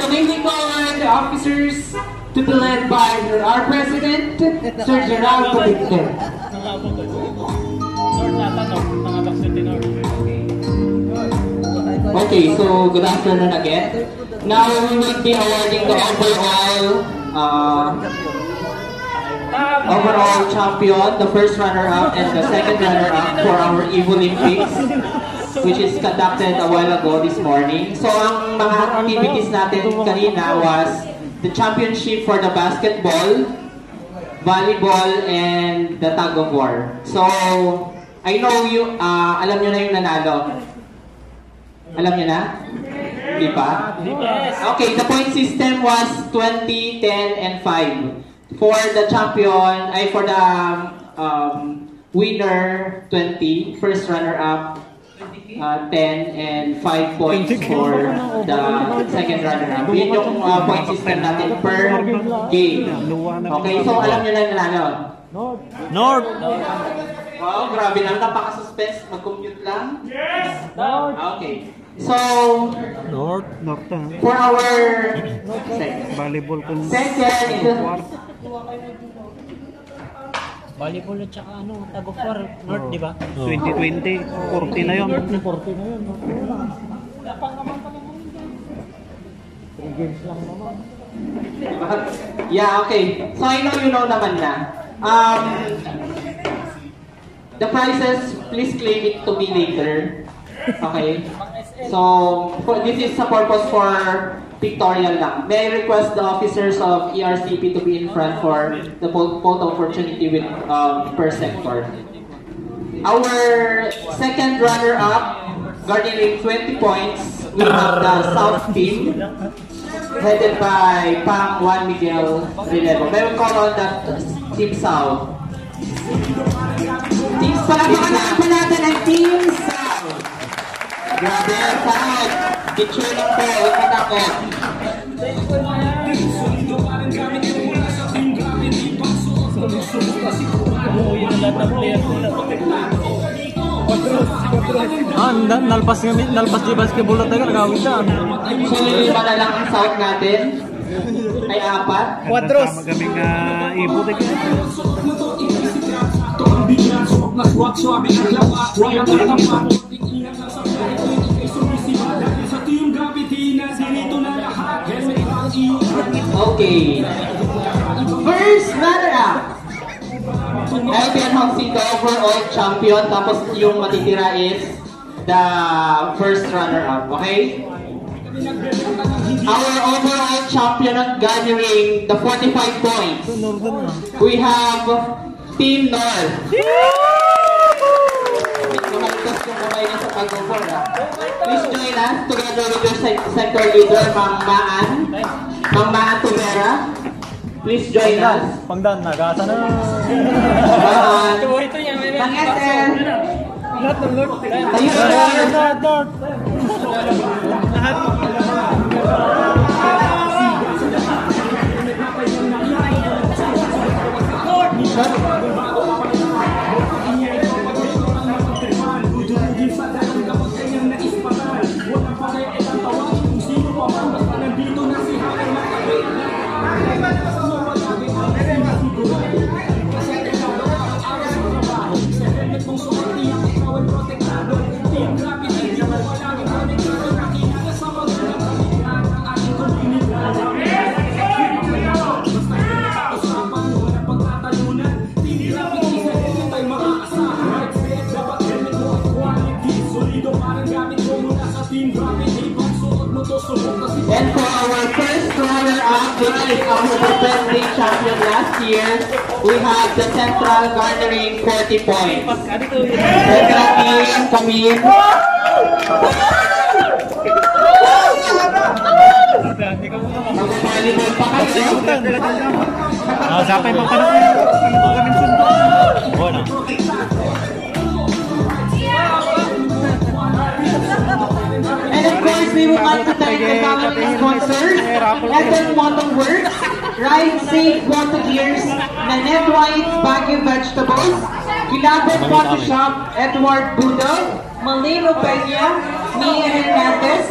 Amazing forward officers to be led by our president, Sir Gerald Cavite. Okay, so good afternoon again. Now we will be awarding the overall champion, the first runner-up and the second runner-up for our Evo Olympics, which is conducted a while ago this morning. So ang mga activities natin kanina was the championship for the basketball, volleyball, and the tug of war. So I know you, alam nyo na yung nanalo. Alam nyo na? Hindi pa? Okay, the point system was 20, 10, and 5. For the champion, for the winner, 20, first runner-up, 10 and 5 points for the second runner-up. Yun yung point system natin per game. Okay, so alam nyo na yung nanalo? North! Wow, grabe lang. Napaka-suspense. Mag-compute lang? Yes! Okay. So, North. For our volleyball kung second, volleyball at saka tug of war, North, di ba? 2020, 40 na yun. 40 na yun. Lapang naman pala naman dyan. 3 games lang naman. Yeah, okay. So I know you know naman na. The prizes, please claim it to me later. Okay? So, this is a purpose for pictorial lang. May I request the officers of ERCP to be in front for the photo opportunity with per sector. Our second runner-up, garnering 20 points, we have the South team, headed by Pang Juan Miguel Relevo. May we call on that Team South. Team South, palakpakan natin ang Team South. Grabe, South. Picture lang po, huwag matakot. Nalpas di basketball na tayo, nagawin na. So, lima na lang ang South natin. Ay, 4. Quadros. Magaming ibo tayo. Okay. First runner-up. LPN Hong the overall champion. Tapos yung matitira is the first runner-up. Okay? Our overall champion at gathering the 45 points. We have Team North. Please join us together with your sector leader, Mang Maan Tumera. Please join us. Pangdan, nagasa na. Mang Esen. And for our first runner-up, which is our defending champion last year, we have the Central garnering 40 points. Central team, come in. Mag-volleyball pa kayo. Sapay pa pa na kami sundo. Oo na. And of course, we would like to thank the following sponsors: Ethel Motor Works, Ride Safe Water Gears, Nanette White's Baguio Vegetables, Kilabot Coffee Shop, Edward Budo, Malino Peña, Mia Hernandez,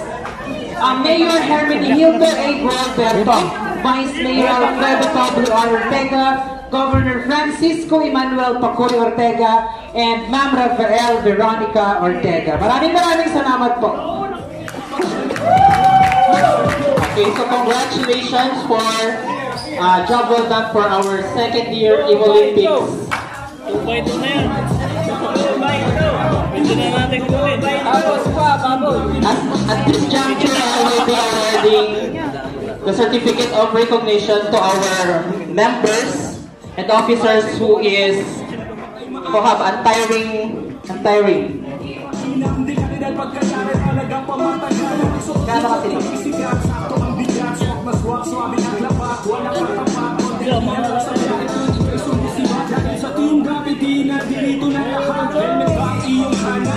Mayor Hermine Hilda A. Gualberto, Vice Mayor Alfredo Pablo R. Ortega, Governor Francisco Emmanuel Pacoy Ortega, and Ma'am Rafael Veronica Ortega. Maraming salamat po. Okay, so congratulations for job well done for our second year Evo Olympics. 2x2 na yan. Pwede na natin kulit. At this juncture, I will be awarding the certificate of recognition to our members and officers who have untiring. Gano'n kasi ito?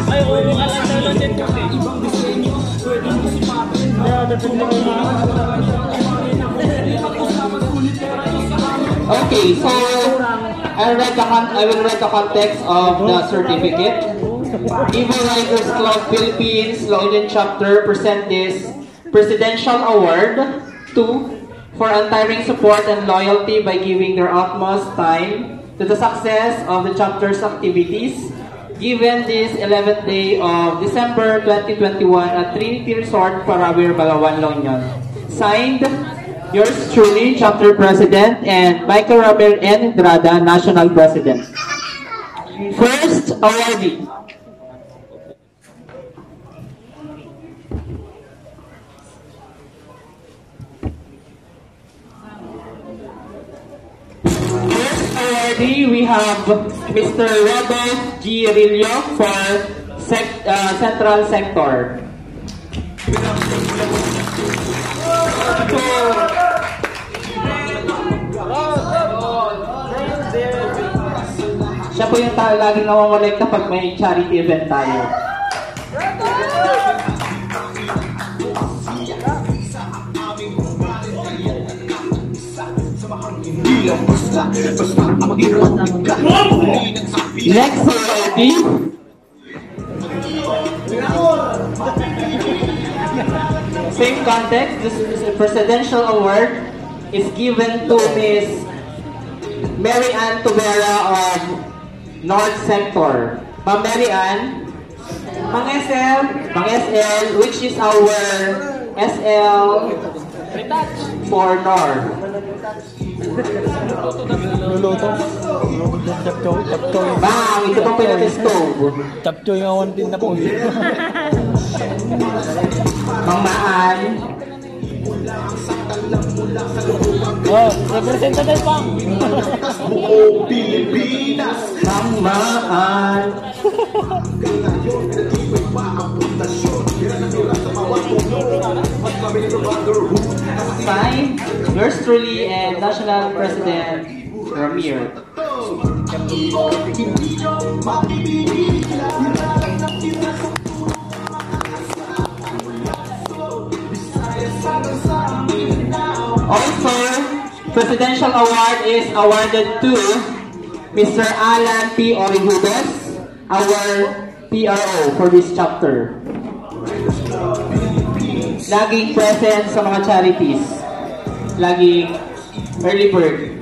Ay, oo, kalang din kasi. Okay, so I will read the context of the certificate. Evo Riders Club Philippines, La Union Chapter present this Presidential Award for untiring support and loyalty by giving their utmost time to the success of the chapter's activities. Given this 11th day of December 2021 at Trinity Resort, Parawir, Balawan, La Union. Signed, yours truly, Chapter President, and Michael Ramel N. Entrada, National President. First awardee. We have Mr. Robert G. Rillo for Central Sector. Siya po yung laging namamalik kapag may charity event tayo. Next awardee. Same context, this presidential award is given to Miss Mary Ann Tubera of North Sector. Ma'am Mary Ann, Mang SL, which is our SL for North. Luluto. Chapchoy. Bang! Ito pang pinag-stove. Chapchoy nga one din na po. Mang Maan. Oh, representative pang. Mang Maan. Signed, yours truly, and National President Ramir. Also, Presidential Award is awarded to Mr. Alan P. Orihudes, our PRO for this chapter. Laging present sa mga charities. Laging early bird.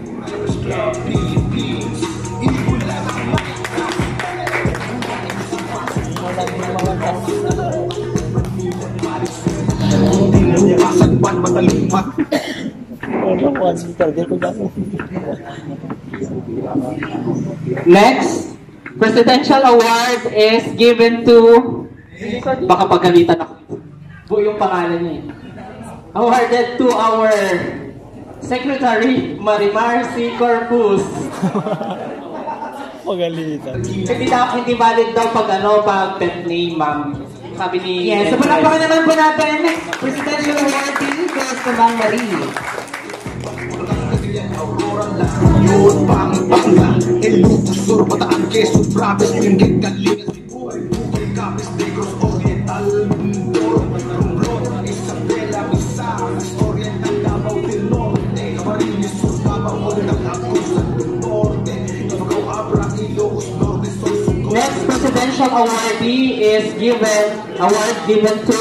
Next, Presidential Award is given to, baka pagalitan ako. Buo yung pangalan niya. Awarded to our Secretary Marimar C. Corpus. Pagalitan. Hindi valid daw pag pet name, ma'am. sabi ni... Yes, so palakpakan naman po natin, Presidential Awardee, goes to Mang Marie. Yun, pang-pangla Ilocos, Bataan, Quezon, Province Benguet, Calinas, Bukay, Capiz, Negros, Oriental, Mindoro, Romblon, Isabela, Misamis, Oriental, Davao del Norte, Camarines Sur, Davao del Agusan del Norte, Ifugao, Abra, Ilocos Norte, Sorsogon. Next presidential awardee is award given to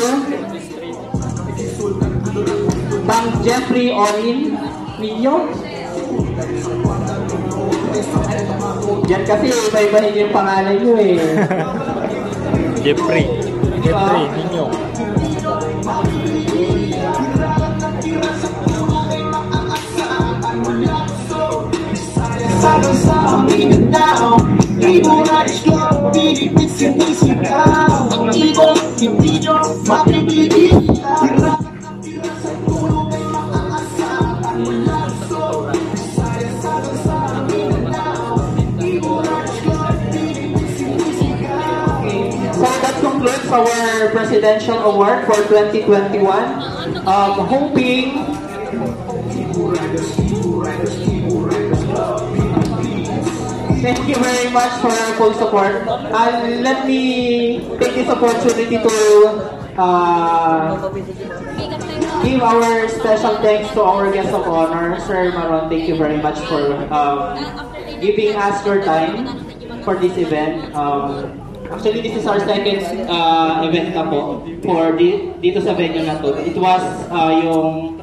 Bang Jeffrey Orin Minyo. Yan kasi iba-ibahin yung pangalan nyo eh. Jeffrey Ninyo. Sa Mindanao, Iburais Club, Pilipit, sinisigaw. Ang ibon, hindi nyo mapipigil. Tira sa tulong ay makakasahan. Lanso, Bisaya, sa Mindanao, Iburais Club, Pilipit, sinisigaw. So that concludes our Presidential Award for 2021. Hoping thank you very much for your full support. Let me take this opportunity to give our special thanks to our guest of honor, Sir Maron. Thank you very much for giving us your time for this event. Actually, this is our second event na po for dito sa venue na to. It was yung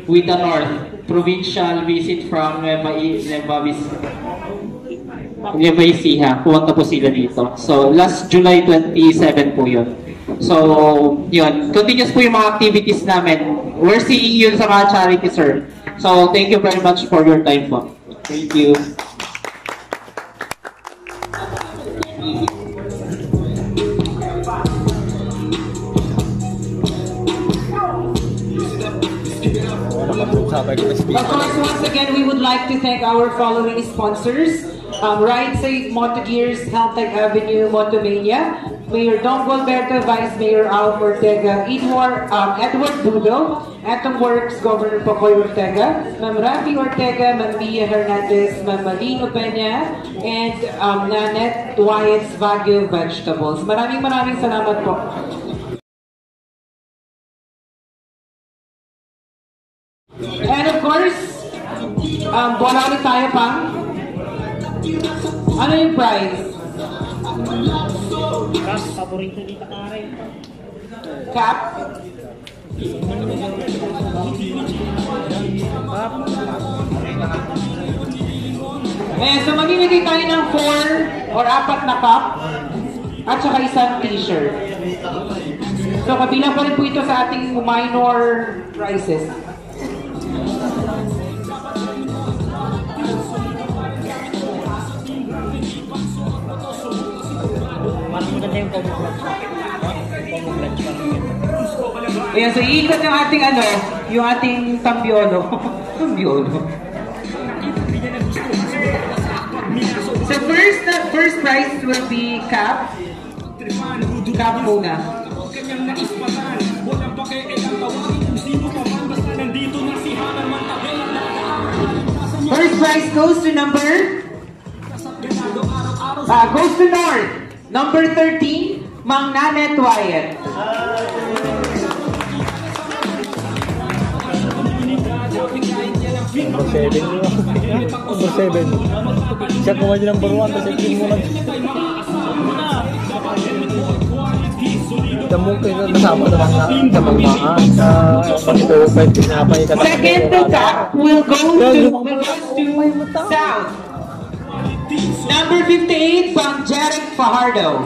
With the North provincial visit from Nueva Ecija. Pumunta po sila dito. So, last July 27 po yun. So, yun. Continuous po yung mga activities namin. We're seeing yun sa mga charity, sir. So, thank you very much for your time po. Thank you. Of course, once again, we would like to thank our following sponsors. Ride Safe, Motogears, Caltech Avenue, Motomania, Mayor Don Alberto, Vice Mayor Al Ortega, Edward Budo, Atom Works, Governor Pocoy Ortega, Ma'am Rafi Ortega, Ma'am Mia Hernandez, Ma'am Malino Peña, and Nanette Wyatt's Baguio Vegetables. Maraming salamat po. And of course, wala ulit tayo pang ano yung prize? Paborito ni Takare. Cap? So mamimigay tayo ng 4 or 4 na cup at saka isang t-shirt. So kabilang pa rin po ito sa ating minor prizes. Ayan, so iikot ng ating yung ating tambiolo. Tambiolo. So first prize will be cap. Cap muna. First prize goes to goes to North. Number 13, Mang Nanette Wyatt. Number 7 Number 7. Siya kumain ng number 1 kasi hindi mo kasama naman sa mga Second to top will go to South. Number 58, Bang Jarek Fajardo.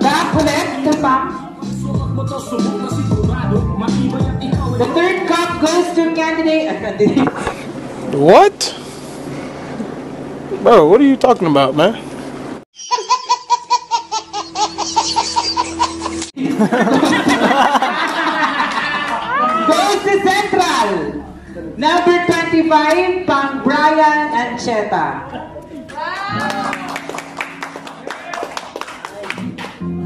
Back left to Bang. The third cup goes to candidate. What? Bro, what are you talking about, man? Goes to Central. Number 25, pang Brian Ancheta.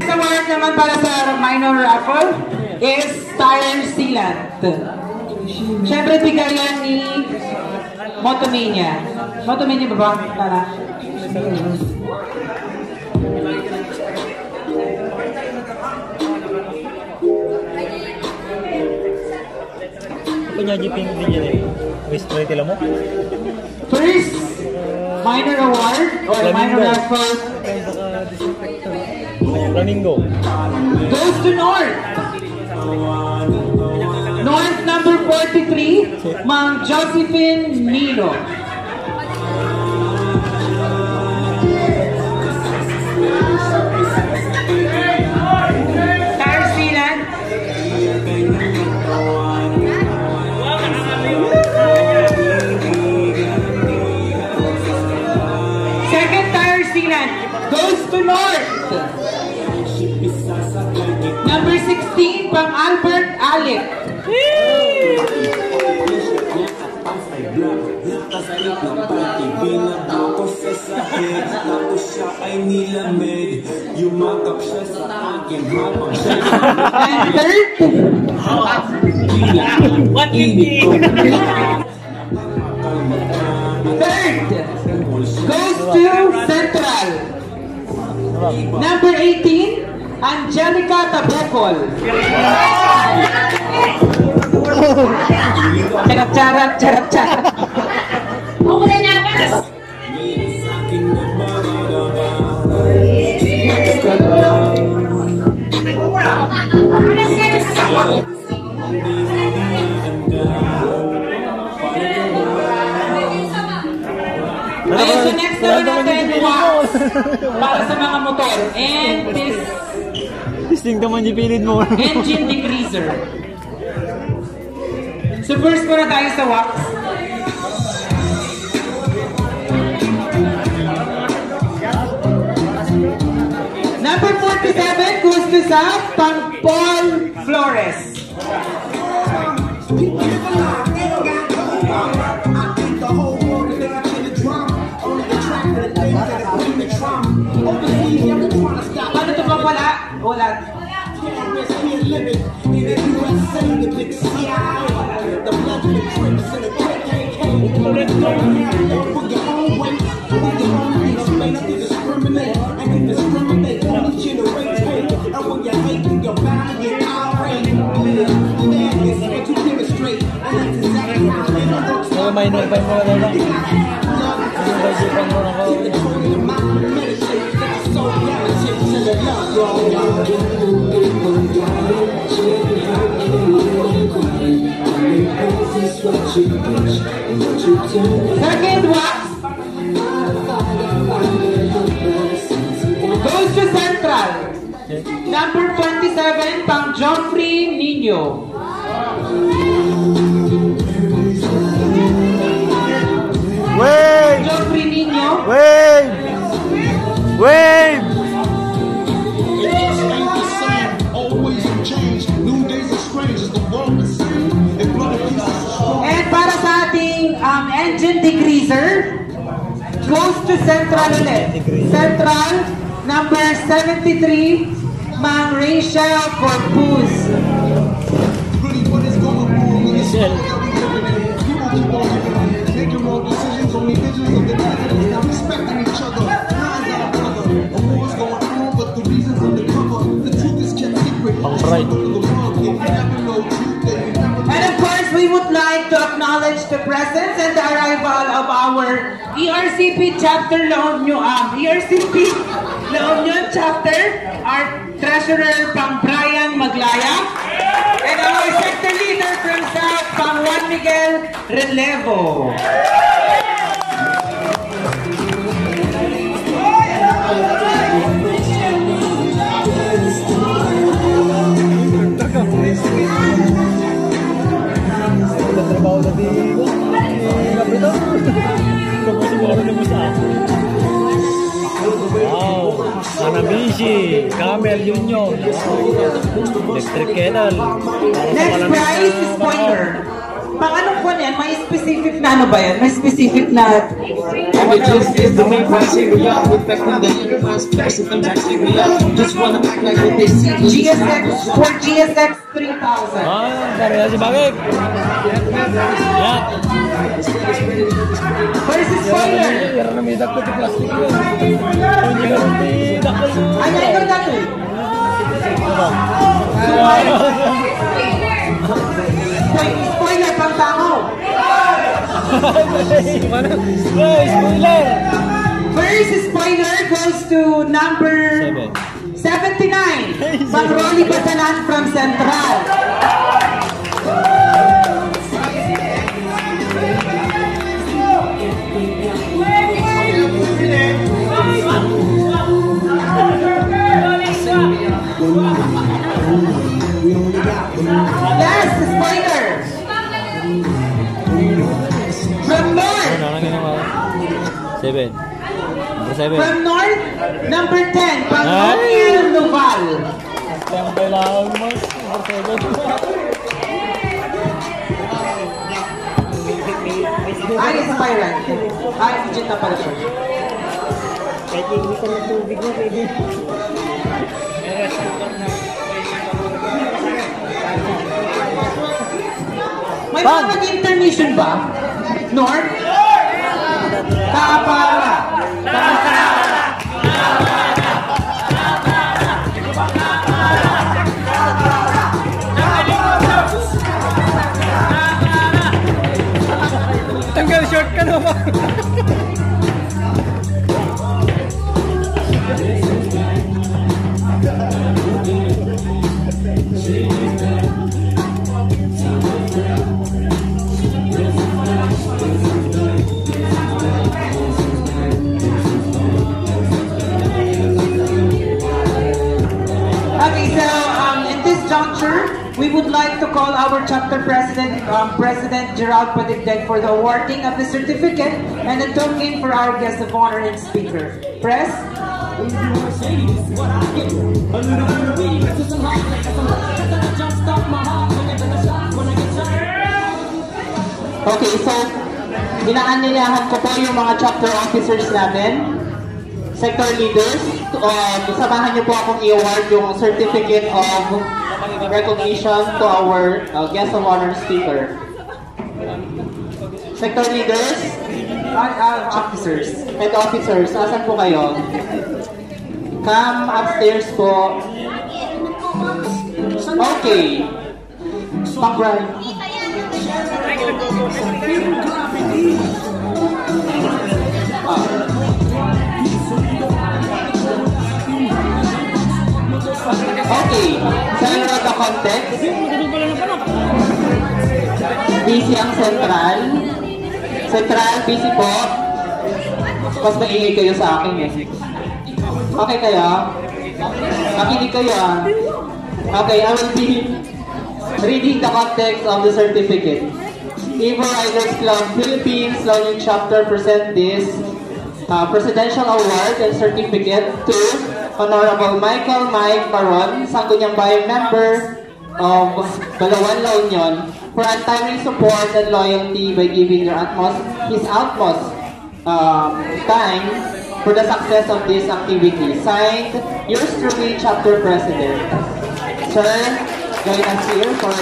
Sa award naman para sa minor raffle is tire sealant. Siyempre, bigayan ni Motomania. Motomania ba ba? Tara. Penyajipin din yan eh. Wish try tila mo? First, minor award or minor raffle Flamingo. goes to North. North number 43, Ma'am Josephine Nino. Tire sealant. Second tire sealant goes to North. Number 16, pang Albert Alec. And third, 150! third goes to Central. Number 18, Angelica Tabukol. Charap-charap, charap-charap. Ayun, so next naman natin wax para sa mga motor. And this Distinct naman yung pilid mo. engine degreaser. So first muna tayo sa wax. Number 47 goes to sa pang Paul Flores. Paano ito pang wala? Wala. Minor pa yung mga daw. Nagsipan mo na ko. Second wax goes to Central. Number 27, pang Joffrey Nino. Wave! Joffrey Nino. Wave! Wave! And para sa ating engine degreaser, goes to Central ulit. Central, number 73, Ma'am Rachel Corpus. Making wrong decisions, only visions of the devil, not respecting each other. Lies are brother. A war's going on, but the reason's undercover. The truth is kept secret. And of course, we would like to acknowledge the presence and the arrival of our ERCP chapter La Union, ERCP La Union chapter, our treasurer, Pang Brian Maglaya, and our sector leader from South, Pang Juan Miguel Relevo. Trabaho na dito. Kapito. Kapito siguro na mo sa ako. Wow. Hanabishi, Camel Union, Electric Kettle. Next prize is spoiler. Pang anong po yan? May specific na ano ba yan? May specific na... Images is the main criteria. Reflecting the universe, flexing the criteria. Just wanna act like what they see. GSX, for GSX 3000. Sabi na si Bagay. Yan. Where's the spoiler? Meron na may dakot yung plastic yun. Hindi ka rin may dakot. Ay, ikaw dati. Spoiler, pang tao. Spoiler! First spoiler goes to number 79. Pang Rolly Batalan from Central. Last spoiler. From North. Seven. Number 7. From North, number 10. Pang Romeo Noval. Ang kailangan mo. Number 7. Ay, spiral. Ay, legit na pala siya. Kahit hindi ka ng tubig mo, pwede. May mga mag-intermission ba? North? Kapara. Tanggal short ka na ba? Okay, so in this juncture, we would like to call our chapter president, President Gerald Padigdag, for the awarding of the certificate and a token for our guest of honor and speaker. Press. Okay, so inaanyayahan ko po yung mga chapter officers natin, sector leaders. Samahan niyo po akong i-award yung certificate of recognition to our guest of honor speaker. Sector leaders, Officers. and officers, asan po kayo? Come upstairs po. Okay. Background. Okay, so you know the context. Busy ang Central. Central, busy po. Mas maingay kayo sa akin eh. Okay kayo? Makinig kayo ah. Okay, I will be reading the context of the certificate. Evo Riders Club Philippines Learning Chapter present this Presidential Award and Certificate to Honorable Michael Mike Baron, Sangguniang Bayan member of Balawan La Union, for untiring support and loyalty by giving his utmost time for the success of this activity. Signed, yours truly, Chapter President. Sir, join us here for...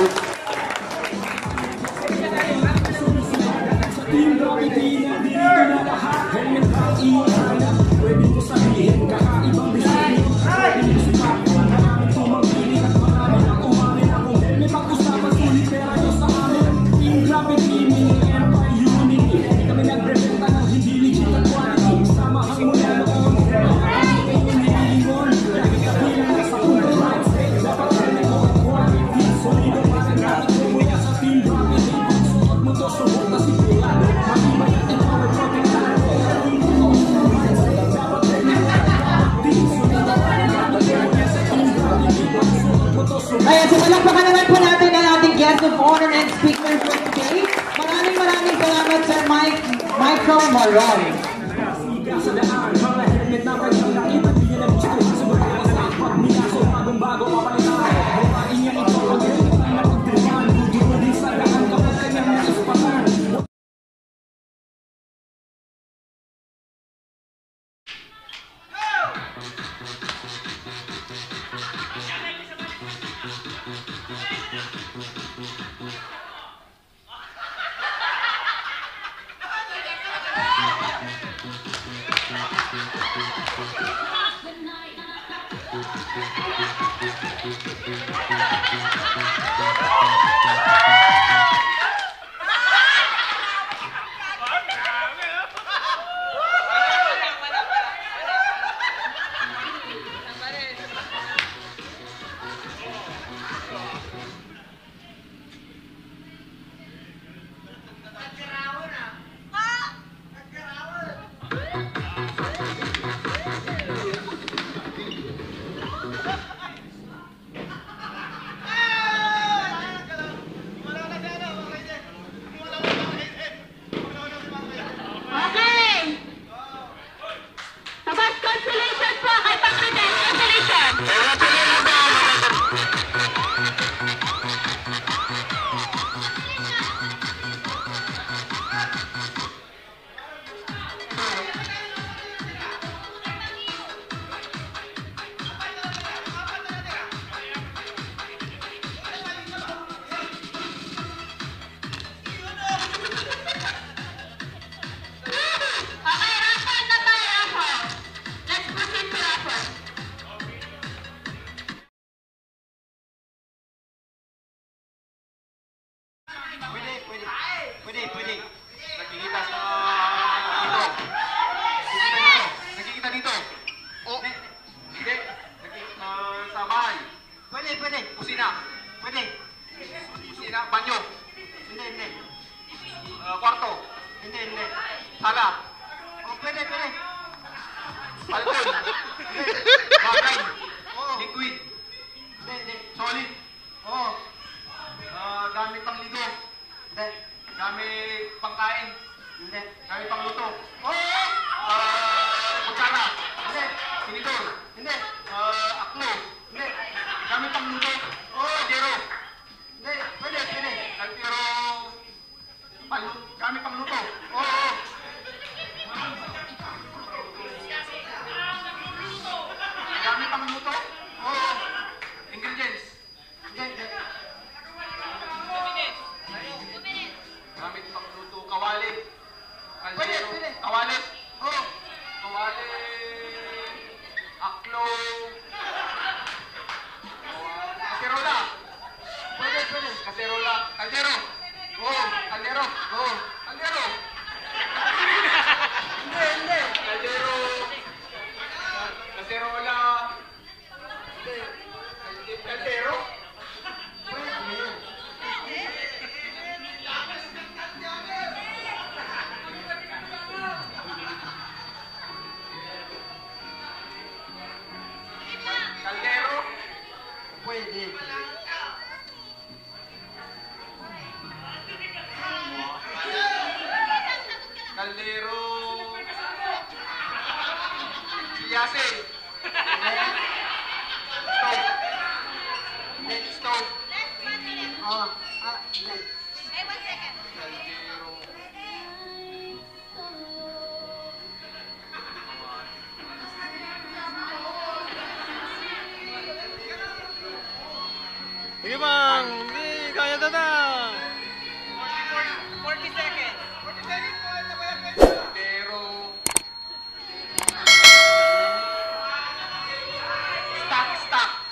Ayan, so palakpakan naman po natin ang ating guest of honor and speaker for today. Maraming salamat Sir Michael Moron. Pwede. Nakikita sa dito. Nakikita dito. Oh. Hindi. Nakikita sa bahay. Pwede. Kusina. Pwede. Kusina. Banyo. Hindi. Kwarto. Hindi. Sala. Oh, pwede. Balkon. Bagay. Liquid. Hindi. Solid. Oh. Gamit pang ligo. Hindi. Gamit pangkain. Hindi. Gamit pang luto. Kutsara. Hindi. Sinidor. Hindi. Aklo. Hindi. Gamit pang luto. Kaldero. Hindi. Pwede. Kaldero. Gamit pang luto. Gamit pang luto. Ingredients. Hindi. Gamit pang luto, kawali. Kaldero. Kawali. Kawali. Aklo. Kaserola. Pwede. Kaserola. Kaldero. Kaldero. Kaldero. Hindi. Kaldero. Kaserola. Kaldero. Kaldero. Pwede. Kaldero. Siyasin. Stove. Kaldero. Sige bang, hindi, kaya na. 40 seconds. Kaldero. Stock.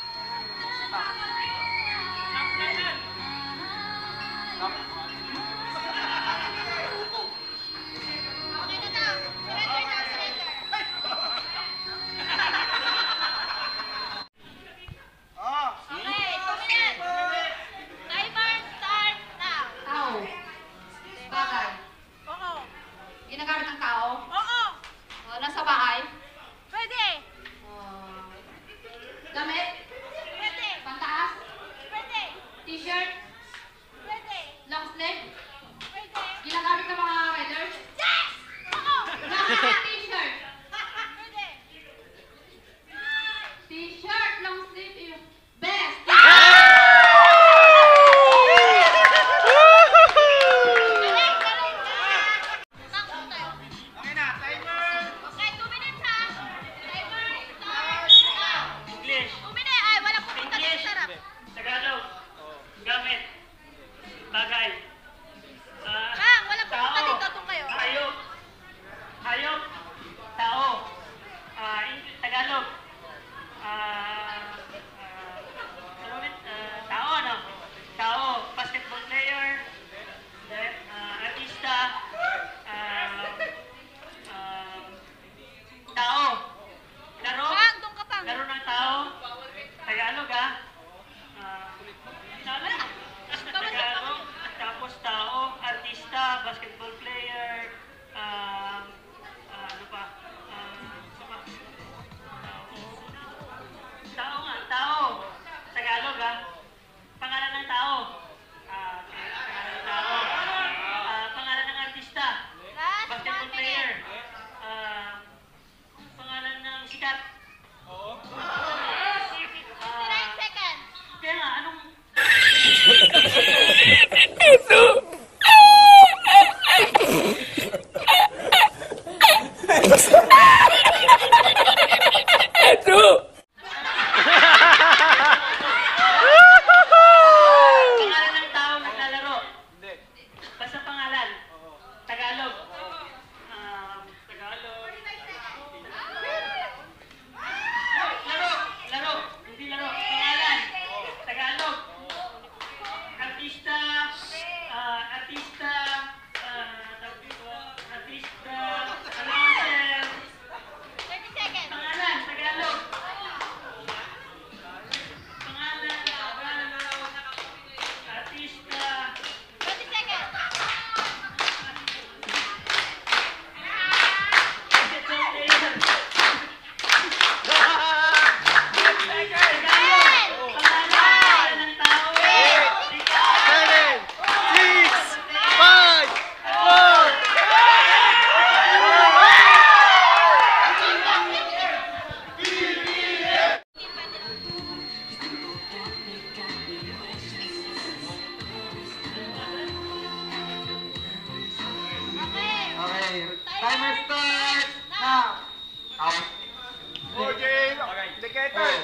Kettle.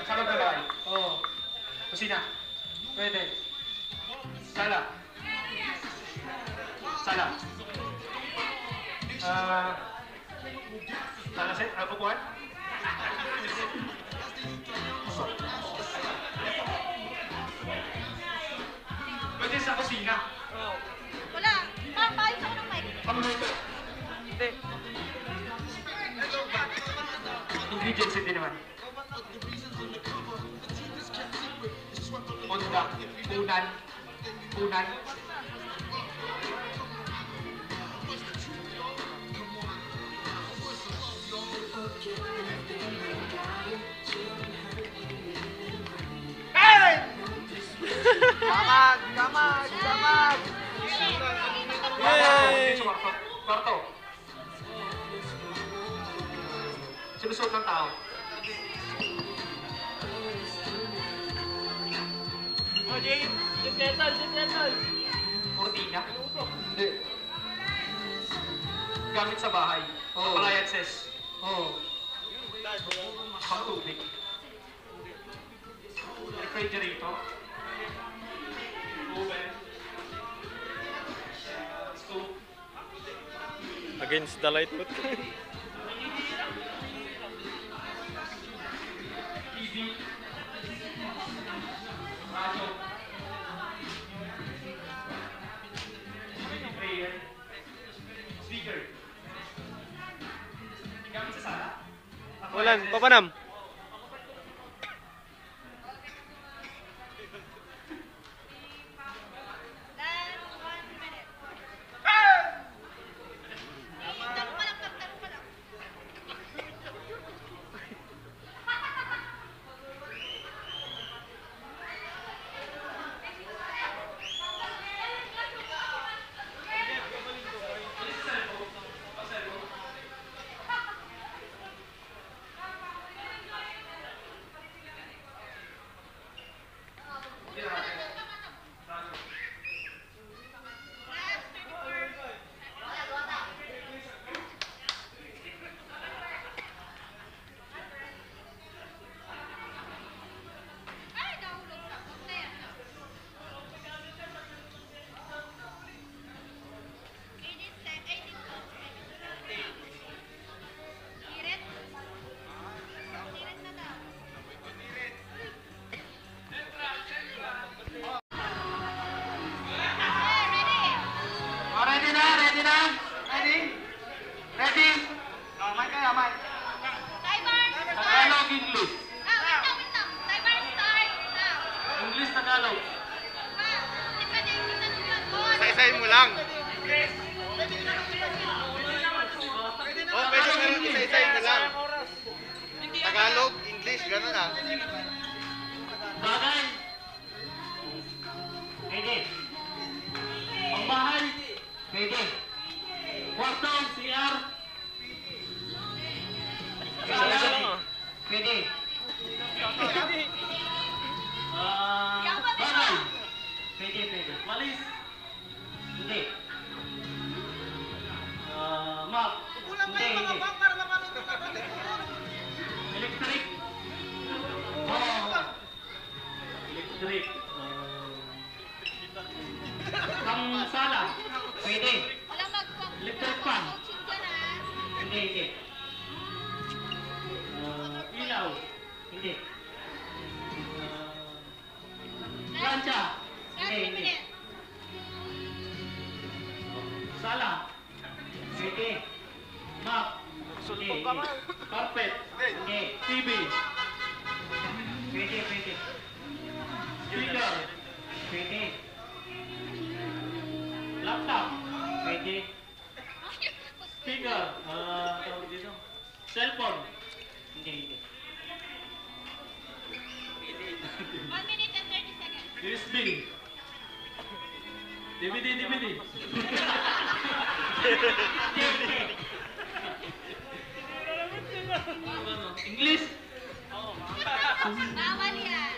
Sa loob na bahay. Oo. Kusina. Pwede. Sala. Sala. Sala set. Upuan. Pwede sa kusina. Wala. Paayos ako ng mic. Pangluto. Hindi. Ingredients hindi naman. Punda. Punan. Punan. Hey! Kamag! Kamag! Kamag! Yay! Kwarto. Kwarto. Sinusuot ng tao. Oh, Jim Kettle. Cortina? Hindi. Gamit sa bahay. Appliances. Oo. Pang tubig. Refrigerator. Oven. Stove. Against the light put. TV. Radio. DVD player. Speaker. Gamit sa sala. Walan, papanam. Last 1 minute. Tanong pa lang. Ay, nahulog na. Huwag na yan. Edit ko. Hirit? Hirit na daw. Ready? Ready na? Ready na? Ready? Ready? May kaya, may. Timer, start! Tagalog, English. Wait lang. Timer, start! Now. English, Tagalog. Depende yung ginagawa ko. Isa-isahin mo lang. Oh, pwede ka rin isa-isahin mo lang. Tagalog, English, gano'n ah. Bagay. Pwede. Pangbahay. Pwede. Kwarto, CR. Isa-isa lang ah. Pwede. Bagay. Bagay. Pwede. Walis. Hindi. Map. Hindi. Electric. Electric. Ang sala. Pwede. Walang Electric fan. mag-coaching ka na. Hindi. Ilaw. Hindi. Plancha. Last minute. Sala. Pwede. Map. Hindi. Carpet. Hindi. TV. Pwede. Speaker. Pwede. Laptop. Pwede. Speaker. Tawag dito. Cellphone. Hindi. 1 minute and 30 seconds. USB. DVD. English. Bawal yan.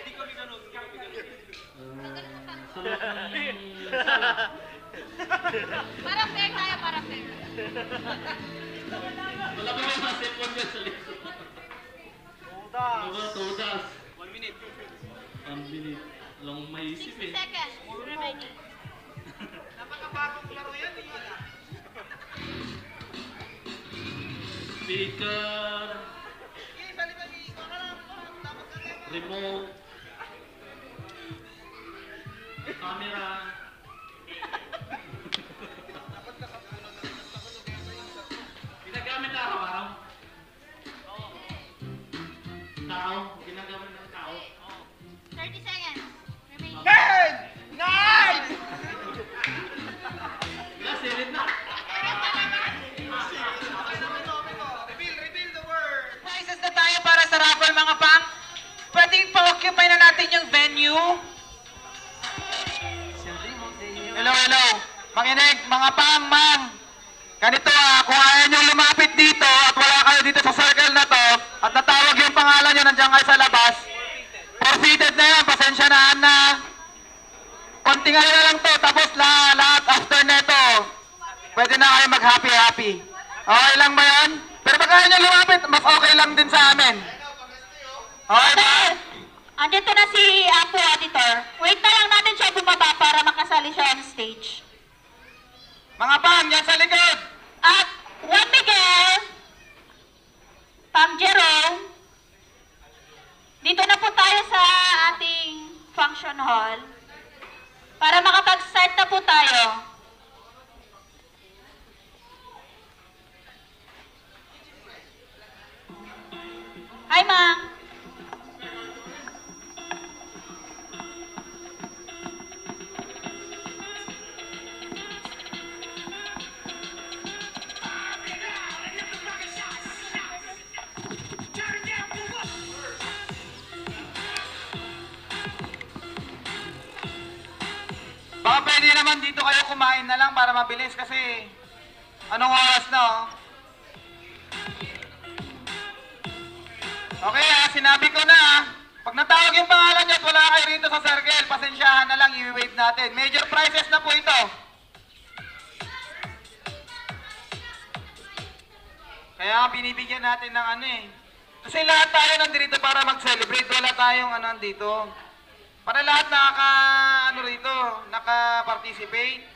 Para fair tayo, para fair. Wala ba may mga cellphone dyan sa likod? Ano ba, todas? 1 minute. 1 minute. Lang maisip 60 eh. seconds remaining. Napakabagong laro yan. Speaker. Remote. Camera. Ginagamit na araw-araw? Tao? Ginagamit ng tao? 30 seconds remaining. 10! 9! Silid na. Reveal the word. Prizes na tayo para sa raffle mga pang. Pwedeng pa-occupy na natin yung venue. Hello, hello. Makinig, mga pang, ma'am. Ganito kung ayaw nyo lumapit dito at wala kayo dito sa circle na to at natawag yung pangalan nyo, nandiyan kayo sa labas, forfeited na yan, pasensya na. Konting ano na lang to, tapos lahat after neto, pwede na kayo mag-happy-happy. Okay lang ba yan? Pero pag ayaw nyo lumapit, mas okay lang din sa amin. Okay ba? Andito na si Apo Auditor. Wait na lang natin siya bumaba para makasali siya on stage. Mga pang, yan sa likod. At Juan Miguel, Pam Jerome, dito na po tayo sa ating function hall para makapag-start na po tayo. Hi, Ma'am. Baka pwede naman dito kayo kumain na lang para mabilis kasi anong oras na Okay sinabi ko na pag natawag yung pangalan niyo at wala kayo rito sa circle, pasensyahan na lang, i-wave natin. Major prizes na po ito. Kaya binibigyan natin ng kasi lahat tayo nandito para mag-celebrate, wala tayong dito. Para lahat naka-participate.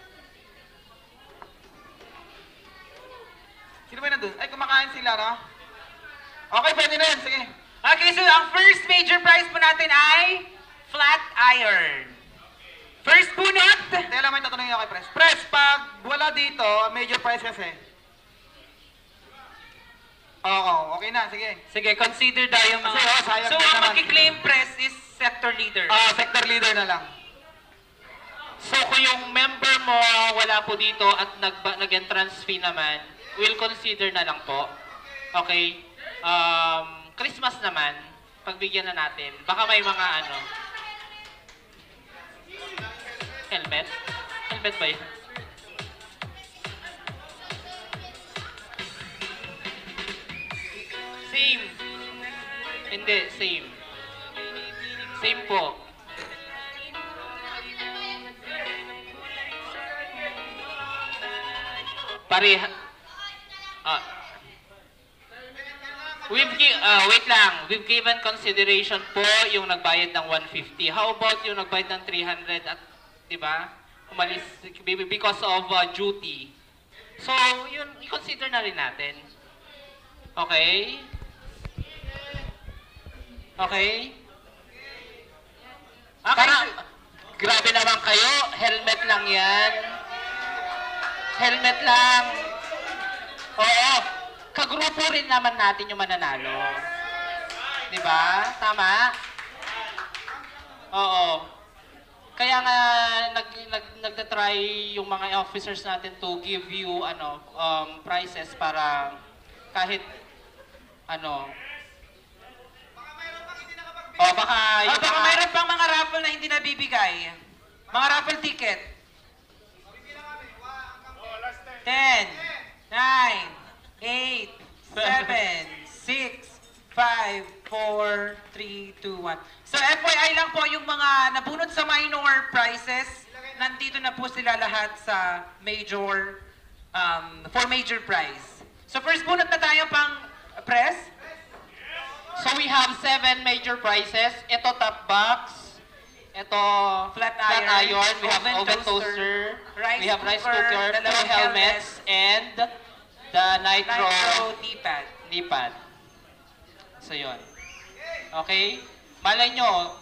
Sino ba yun nandun? Ay, kumakain sila, no? Okay, pwede na yan. Sige. Okay, so ang first major prize po natin ay flat iron. First bunot. Tela, may tatanungin ako kay Pres. Pres, pag wala dito, major prize kasi. Oo, okay na. Sige. Sige, consider daw yung mga... Kasi, sayang so, din ang naman. magki-claim press is sector leader. Sector leader na lang. So kung yung member mo wala po dito at nag-entrance fee naman, we'll consider na lang po. Okay? Christmas naman, pagbigyan na natin. Baka may mga helmet? Helmet ba yun? Same. Hindi, same. Same po. Pareha. Wait lang. We've given consideration po yung nagbayad ng 150. How about yung nagbayad ng 300 at, di ba? Umalis because of duty. So, yun, i-consider na rin natin. Okay? Okay? Grabe naman kayo. Helmet lang yan. Helmet lang. Oo. Kagrupo rin naman natin yung mananalo. Diba? Tama? Oo. Kaya nga nagtatry yung mga officers natin to give you prizes para kahit baka mayroon pang mga raffle na hindi nabibigay. Mga raffle ticket. 10, 9, 8, 7, 6, 5, 4, 3, 2, 1. So FYI lang po yung mga nabunot sa minor prizes, nandito na po sila lahat sa major, for major prize. So first bunot na tayo pang press. So we have 7 major prizes. Ito top box. Ito Flat iron. We have oven oven toaster, toaster. We have rice cooker, dalawang 2 helmets, and the nitro D-pad. D-pad. So yun. Okay? Malay nyo.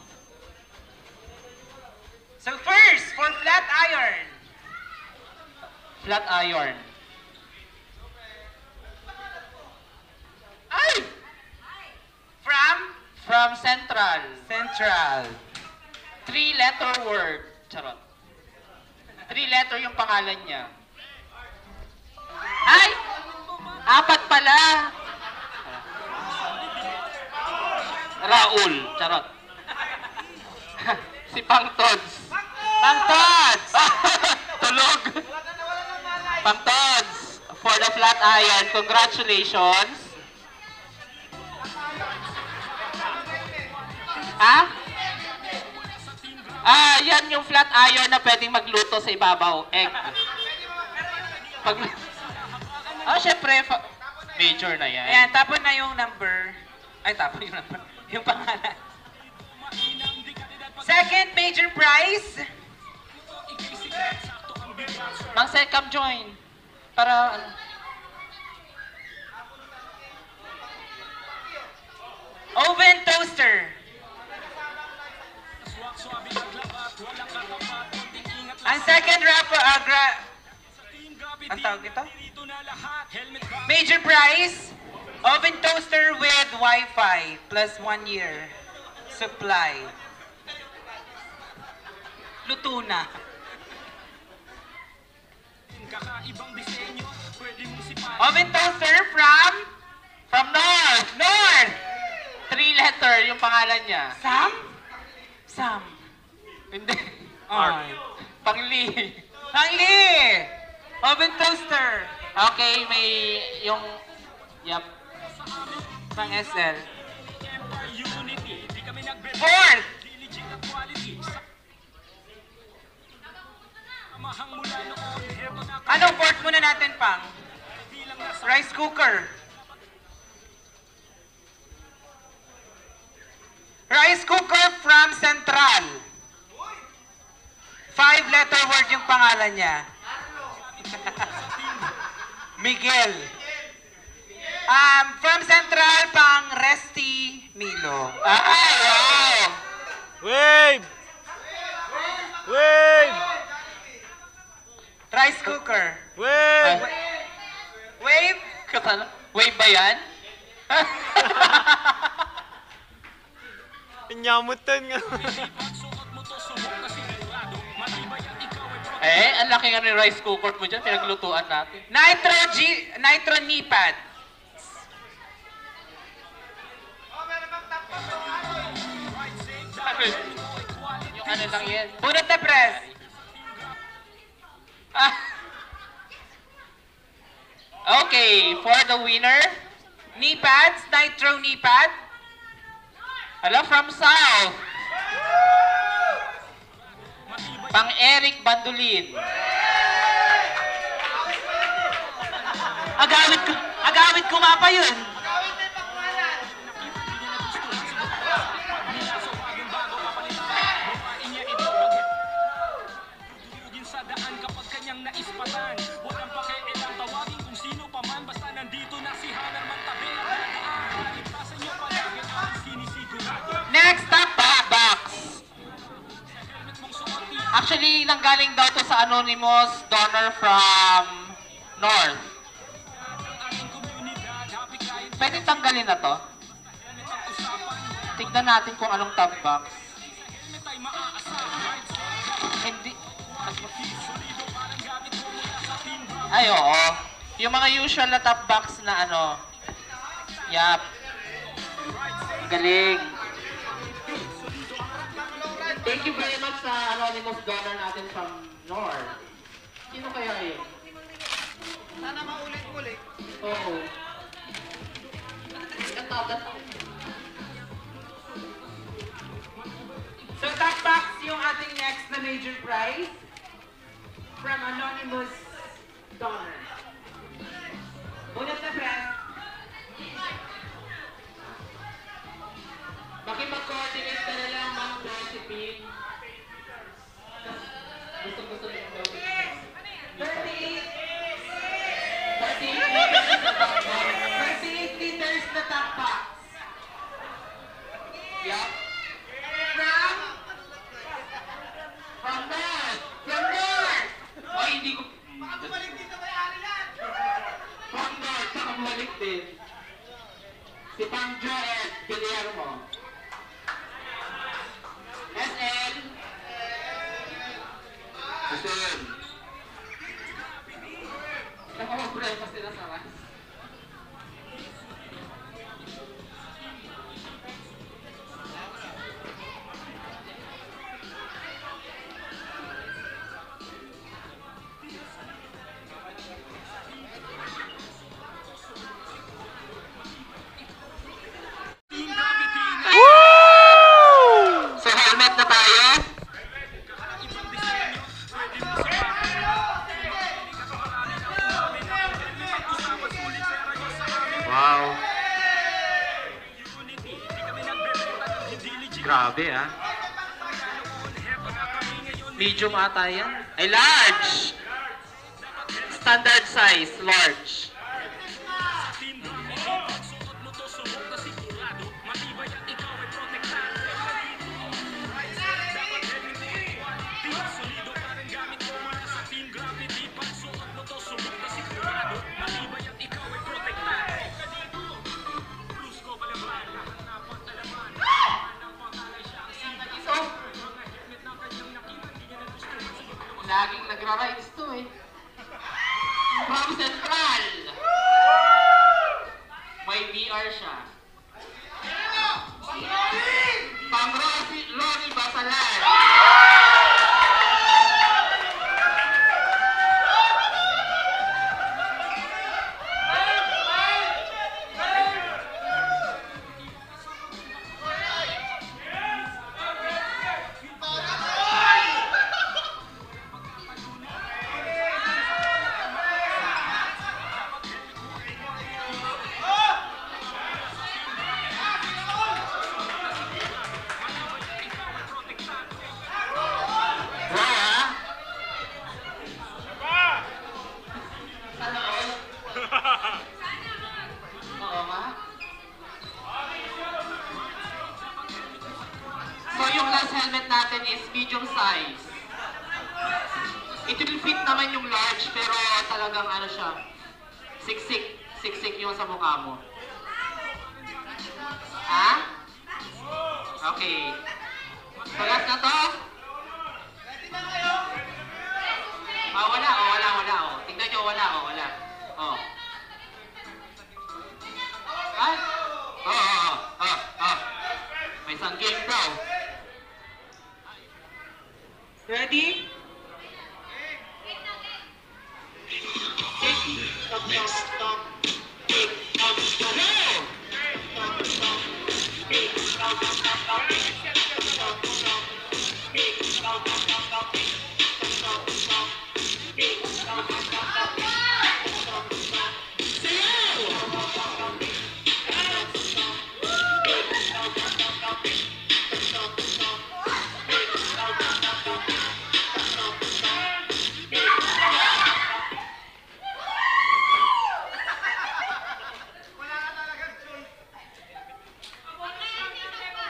So first, for flat iron. Flat iron. Ay! From Central. Central. 3-letter word. Charot. 3-letter yung pangalan niya. Ay! 4 pala. Raul. Charot. Si Pangtods. Pangtods! Tulog. Pangtods. For the flat iron, congratulations. Ha? Yan yung flat iron na pwedeng magluto sa ibabaw. Egg. Syempre, major na yan. Ayan, tapon na yung number. Ay, tapon yung number. Yung pangalan. Second major prize. Mang Secam join. Para ano. Oven toaster. Ang second ang tawag ito? Major prize, oven toaster with Wi-Fi plus 1 year supply. Luto na. Oven toaster from North. North. 3-letter yung pangalan niya. Sam? Sam. Hindi. Ay. Pangli. Pangli! Oven toaster. Okay, may yung... Yup. Pang SL. Fourth! Anong fourth muna natin, Pang? Rice cooker. Rice cooker from Central. 5-letter word yung pangalan niya. Miguel. From Central, pang Resty Milo. Ay, wow! Wave! Wave! Rice cooker. Wave! Wave? Wave ba yan? Inyamutan nga. Ang laki nga ni rice cooker mo dyan, pinaglutuan natin. Nitro knee-pad. Yung ano lang yan. Bunot na press. Okay, for the winner, Knee-pads, nitro knee-pad. hello from South. Pang Eric Bandulin. Agawit ko nga pa yun. Next, top box. Actually, nanggaling daw to sa anonymous donor from North. Pwede tanggalin na to? Tignan natin kung anong top box. Hindi. Ay, oo. Yung mga usual na top box na ano. Yap. Galing. Thank you very much sa anonymous donor natin from North. Sino kaya yun? Sana maulit-ulit. Oo. So, top box yung ating next na major prize from anonymous donor. Bunot na press. Makipag-coordinate ka na lang, Ma'am Josephine. Gusto niyo daw. 38 liters na top box. Yup. From north! From north! Ay, hindi ko... Baka bumalik din sa may-ari yan! From north, baka bumalik din. Si Pang Joel Guillermo. SL. SL. Nakawabrel pa sila sa rice. So helmet na tayo. Wow. Grabe ah. Medium ata yan. Ay, large! Standard size, large. Laging nagra-rides to eh. From Central. May VR siya. Pang Rory Basalan. Oo nga. So yung last helmet natin is medium size. It will fit naman yung large pero talagang ano siya. Siksik. Siksik yung sa mukha mo. Ha? Okay. So last na to. Wala. Tingnan nyo, wala. Ay? May sangging daw. Ready?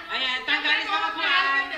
Ayan, tanggalin sa kapuan.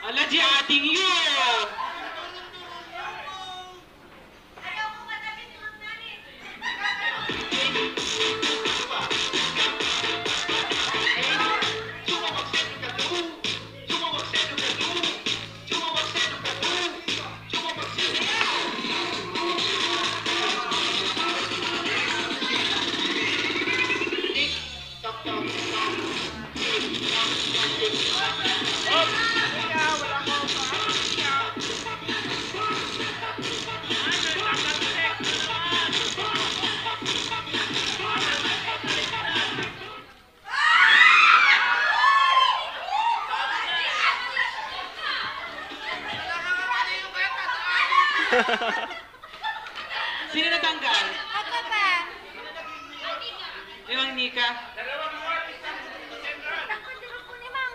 Ala, di ating yun! Sino natanggal? Ako ba? Yung Nika? Dalawang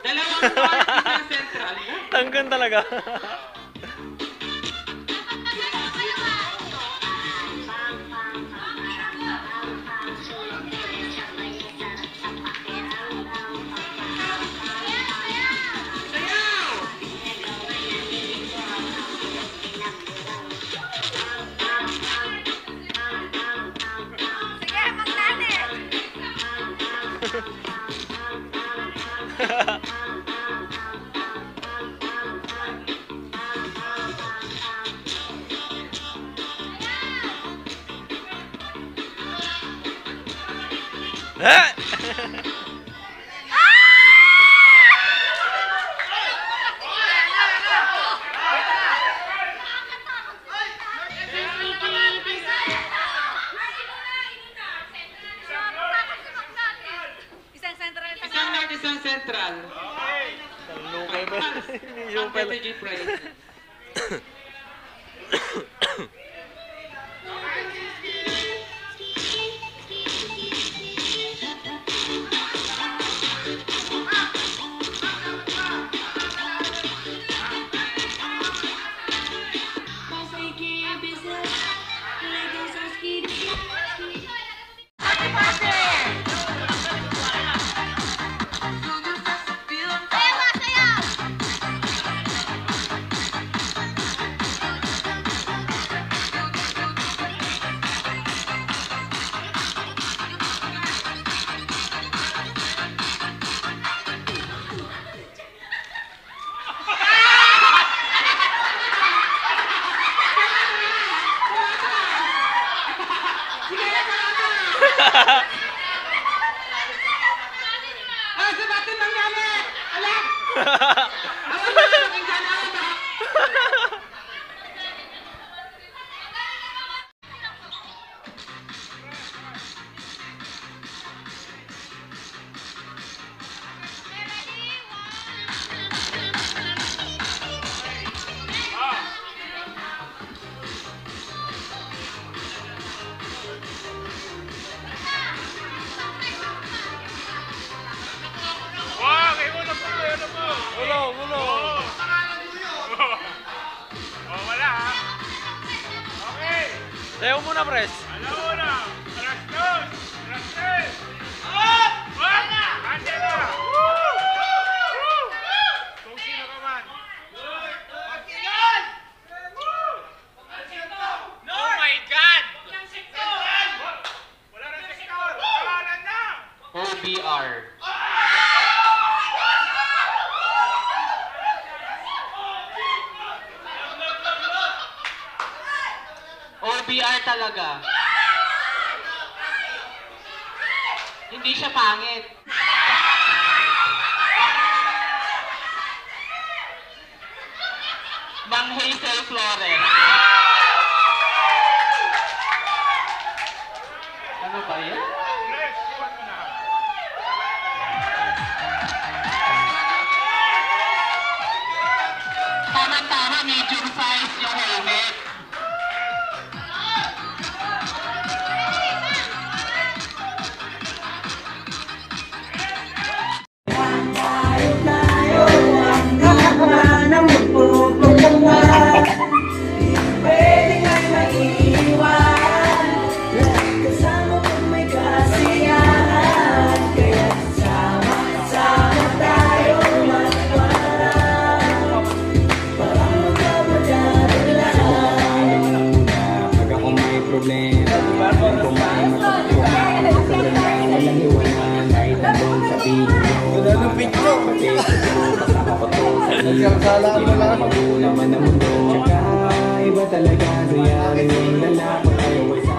Dalawang north, isang central. Tanggan talaga. Sige, magnani! Isang central, Isang north, isang central. Lukay ba? Yung Ang pala. PTG prize. Sa batin ng nami! Ala! Tayo muna, pres. OBR. OBR talaga. Hindi siya pangit. Mang Hazel Flores. Ano ba yan? Tama-tama, medium size yung helmet. naman ang mundo. Tsaka iba talaga saya yung lalaki tayo ay sa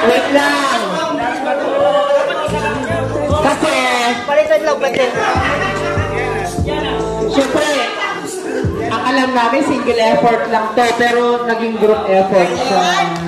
Wait lang. Kasi, palitan lang ba din? Siyempre, ang alam namin single effort lang to, pero naging group effort siya.